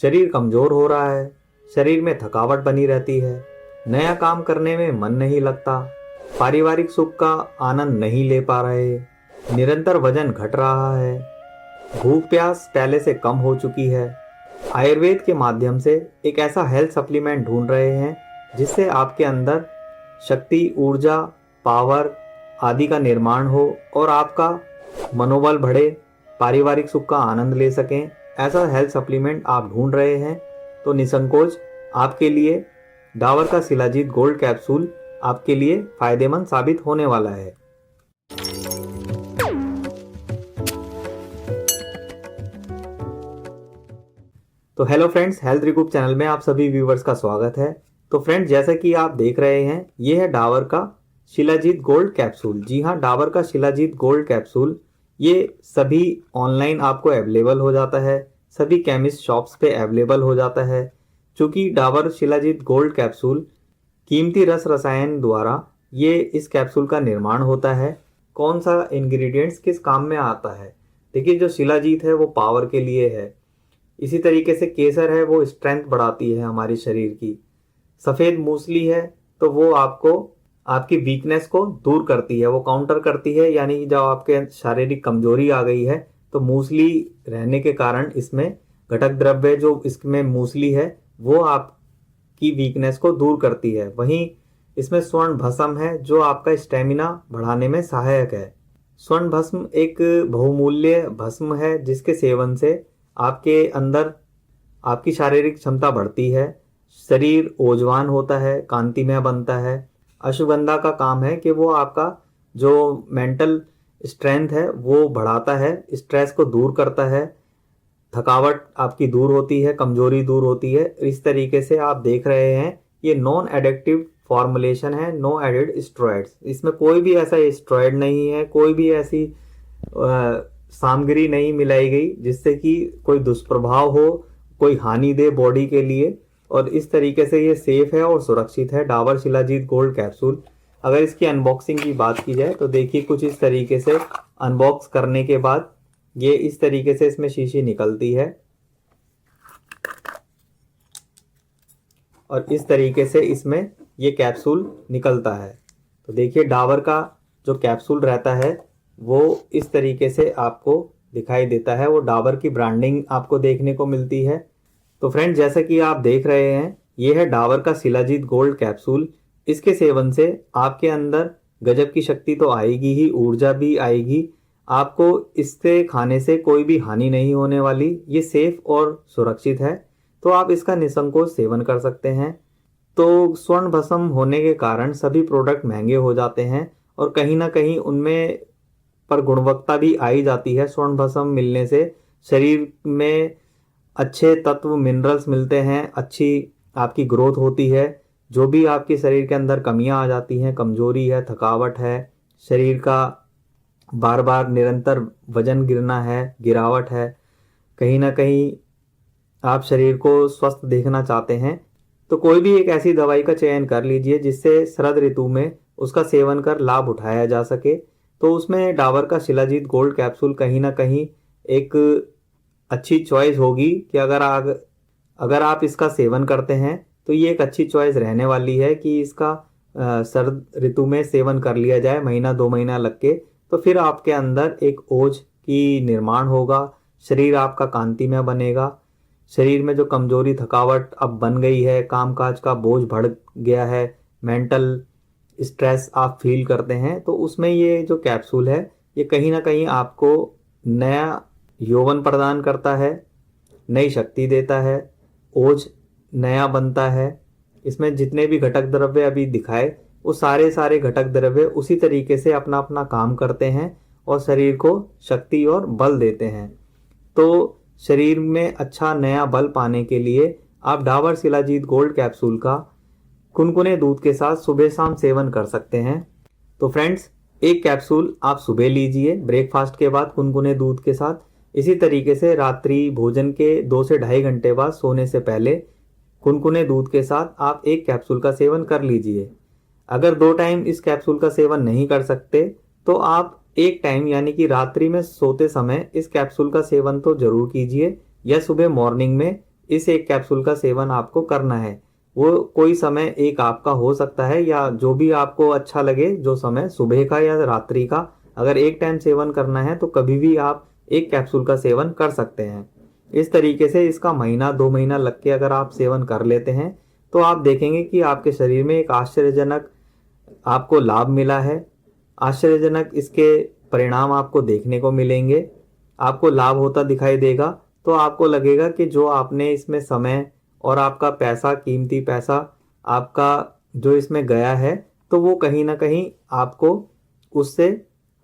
शरीर कमजोर हो रहा है, शरीर में थकावट बनी रहती है, नया काम करने में मन नहीं लगता, पारिवारिक सुख का आनंद नहीं ले पा रहे, निरंतर वजन घट रहा है, भूख प्यास पहले से कम हो चुकी है। आयुर्वेद के माध्यम से एक ऐसा हेल्थ सप्लीमेंट ढूंढ रहे हैं जिससे आपके अंदर शक्ति, ऊर्जा, पावर आदि का निर्माण हो और आपका मनोबल बढ़े, पारिवारिक सुख का आनंद ले सकें। ऐसा हेल्थ सप्लीमेंट आप ढूंढ रहे हैं तो निसंकोच आपके लिए डाबर का शिलाजीत गोल्ड कैप्सूल आपके लिए फायदेमंद साबित होने वाला है। तो hello friends, health recoup channel में आप सभी व्यूवर्स का स्वागत है। तो फ्रेंड्स, जैसा कि आप देख रहे हैं, ये है डाबर का शिलाजीत गोल्ड कैप्सूल। जी हाँ, डाबर का शिलाजीत गोल्ड कैप्सूल ये सभी ऑनलाइन आपको अवेलेबल हो जाता है, सभी केमिस्ट शॉप्स पे अवेलेबल हो जाता है। चूँकि डाबर शिलाजीत गोल्ड कैप्सूल कीमती रस रसायन द्वारा ये इस कैप्सूल का निर्माण होता है। कौन सा इंग्रेडिएंट्स किस काम में आता है? देखिए, जो शिलाजीत है वो पावर के लिए है, इसी तरीके से केसर है वो स्ट्रेंथ बढ़ाती है हमारे शरीर की, सफ़ेद मूसली है तो वो आपको आपकी वीकनेस को दूर करती है, वो काउंटर करती है। यानी जब आपके शारीरिक कमजोरी आ गई है तो मूसली रहने के कारण इसमें घटक द्रव्य जो इसमें मूसली है वो आपकी वीकनेस को दूर करती है। वहीं इसमें स्वर्ण भस्म है जो आपका स्टेमिना बढ़ाने में सहायक है। स्वर्ण भस्म एक बहुमूल्य भस्म है जिसके सेवन से आपके अंदर आपकी शारीरिक क्षमता बढ़ती है, शरीर ओजवान होता है, कांतिमय बनता है। अश्वगंधा का काम है कि वो आपका जो मेंटल स्ट्रेंथ है वो बढ़ाता है, स्ट्रेस को दूर करता है, थकावट आपकी दूर होती है, कमजोरी दूर होती है। इस तरीके से आप देख रहे हैं ये नॉन एडिक्टिव फॉर्मुलेशन है, नो एडेड स्टेरॉइड्स। इसमें कोई भी ऐसा स्टेरॉइड नहीं है, कोई भी ऐसी सामग्री नहीं मिलाई गई जिससे कि कोई दुष्प्रभाव हो, कोई हानि दे बॉडी के लिए। और इस तरीके से ये सेफ है और सुरक्षित है डाबर शिलाजीत गोल्ड कैप्सूल। अगर इसकी अनबॉक्सिंग की बात की जाए तो देखिए कुछ इस तरीके से अनबॉक्स करने के बाद ये इस तरीके से इसमें शीशी निकलती है और इस तरीके से इसमें ये कैप्सूल निकलता है। तो देखिए, डाबर का जो कैप्सूल रहता है वो इस तरीके से आपको दिखाई देता है, वो डाबर की ब्रांडिंग आपको देखने को मिलती है। तो फ्रेंड्स, जैसा कि आप देख रहे हैं, ये है डाबर का शिलाजीत गोल्ड कैप्सूल। इसके सेवन से आपके अंदर गजब की शक्ति तो आएगी ही, ऊर्जा भी आएगी। आपको इससे खाने से कोई भी हानि नहीं होने वाली, ये सेफ और सुरक्षित है, तो आप इसका निसंकोच सेवन कर सकते हैं। तो स्वर्ण भस्म होने के कारण सभी प्रोडक्ट महंगे हो जाते हैं और कहीं ना कहीं उनमें पर गुणवत्ता भी आई जाती है। स्वर्ण भस्म मिलने से शरीर में अच्छे तत्व मिनरल्स मिलते हैं, अच्छी आपकी ग्रोथ होती है। जो भी आपके शरीर के अंदर कमियां आ जाती हैं, कमजोरी है, थकावट है, शरीर का बार बार निरंतर वजन गिरना है, गिरावट है, कहीं ना कहीं आप शरीर को स्वस्थ देखना चाहते हैं, तो कोई भी एक ऐसी दवाई का चयन कर लीजिए जिससे शरद ऋतु में उसका सेवन कर लाभ उठाया जा सके। तो उसमें डाबर का शिलाजीत गोल्ड कैप्सूल कहीं ना कहीं एक अच्छी चॉइस होगी कि अगर आप इसका सेवन करते हैं तो ये एक अच्छी चॉइस रहने वाली है कि इसका शरद ऋतु में सेवन कर लिया जाए, महीना 2 महीना लग के। तो फिर आपके अंदर एक ओज की निर्माण होगा, शरीर आपका कांतिमय बनेगा, शरीर में जो कमजोरी थकावट अब बन गई है, कामकाज का बोझ बढ़ गया है, मेंटल स्ट्रेस आप फील करते हैं, तो उसमें ये जो कैप्सूल है ये कहीं ना कहीं आपको नया यौवन प्रदान करता है, नई शक्ति देता है, ओज नया बनता है। इसमें जितने भी घटक द्रव्य अभी दिखाए वो सारे घटक द्रव्य उसी तरीके से अपना अपना काम करते हैं और शरीर को शक्ति और बल देते हैं। तो शरीर में अच्छा नया बल पाने के लिए आप डाबर शिलाजीत गोल्ड कैप्सूल का कुनकुने दूध के साथ सुबह शाम सेवन कर सकते हैं। तो फ्रेंड्स, एक कैप्सूल आप सुबह लीजिए ब्रेकफास्ट के बाद कुनकुने दूध के साथ। इसी तरीके से रात्रि भोजन के 2 से ढाई घंटे बाद सोने से पहले कुनकुने दूध के साथ आप एक कैप्सूल का सेवन कर लीजिए। अगर 2 टाइम इस कैप्सूल का सेवन नहीं कर सकते तो आप एक टाइम यानी कि रात्रि में सोते समय इस कैप्सूल का सेवन तो जरूर कीजिए, या सुबह मॉर्निंग में इस एक कैप्सूल का सेवन आपको करना है। वो कोई समय एक आपका हो सकता है या जो भी आपको अच्छा लगे, जो समय सुबह का या रात्रि का, अगर एक टाइम सेवन करना है तो कभी भी आप एक कैप्सूल का सेवन कर सकते हैं। इस तरीके से इसका महीना 2 महीना लग के अगर आप सेवन कर लेते हैं तो आप देखेंगे कि आपके शरीर में एक आश्चर्यजनक आपको लाभ मिला है। आश्चर्यजनक इसके परिणाम आपको देखने को मिलेंगे, आपको लाभ होता दिखाई देगा। तो आपको लगेगा कि जो आपने इसमें समय और आपका पैसा, कीमती पैसा आपका जो इसमें गया है, तो वो कहीं ना कहीं आपको उससे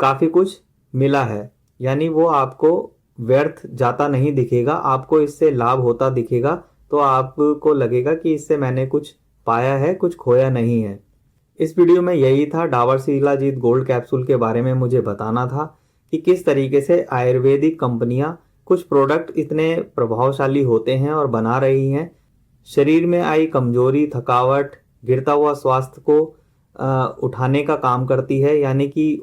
काफ़ी कुछ मिला है। यानी वो आपको व्यर्थ जाता नहीं दिखेगा, आपको इससे लाभ होता दिखेगा। तो आपको लगेगा कि इससे मैंने कुछ पाया है, कुछ खोया नहीं है। इस वीडियो में यही था, डाबर शिलाजीत गोल्ड कैप्सूल के बारे में मुझे बताना था कि किस तरीके से आयुर्वेदिक कंपनियां कुछ प्रोडक्ट इतने प्रभावशाली होते हैं और बना रही हैं। शरीर में आई कमजोरी, थकावट, गिरता हुआ स्वास्थ्य को उठाने का काम करती है। यानी कि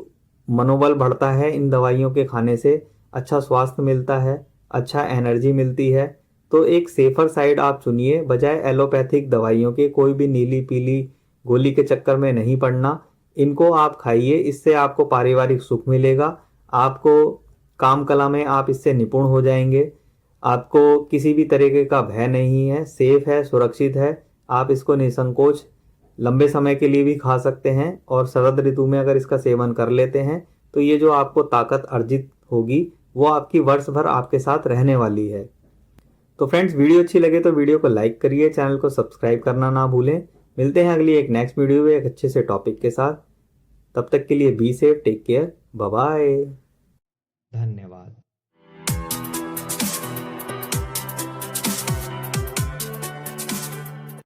मनोबल बढ़ता है इन दवाइयों के खाने से, अच्छा स्वास्थ्य मिलता है, अच्छा एनर्जी मिलती है। तो एक सेफर साइड आप चुनिए, बजाय एलोपैथिक दवाइयों के कोई भी नीली पीली गोली के चक्कर में नहीं पड़ना। इनको आप खाइए, इससे आपको पारिवारिक सुख मिलेगा, आपको काम कला में आप इससे निपुण हो जाएंगे, आपको किसी भी तरीके का भय नहीं है, सेफ है, सुरक्षित है। आप इसको निसंकोच लंबे समय के लिए भी खा सकते हैं और शरद ऋतु में अगर इसका सेवन कर लेते हैं तो ये जो आपको ताकत अर्जित होगी वो आपकी वर्ष भर आपके साथ रहने वाली है। तो फ्रेंड्स, वीडियो अच्छी लगे तो वीडियो को लाइक करिए, चैनल को सब्सक्राइब करना ना भूलें। मिलते हैं अगली एक नेक्स्ट वीडियो में एक अच्छे से टॉपिक के साथ। तब तक के लिए be safe, take care, bye bye, धन्यवाद।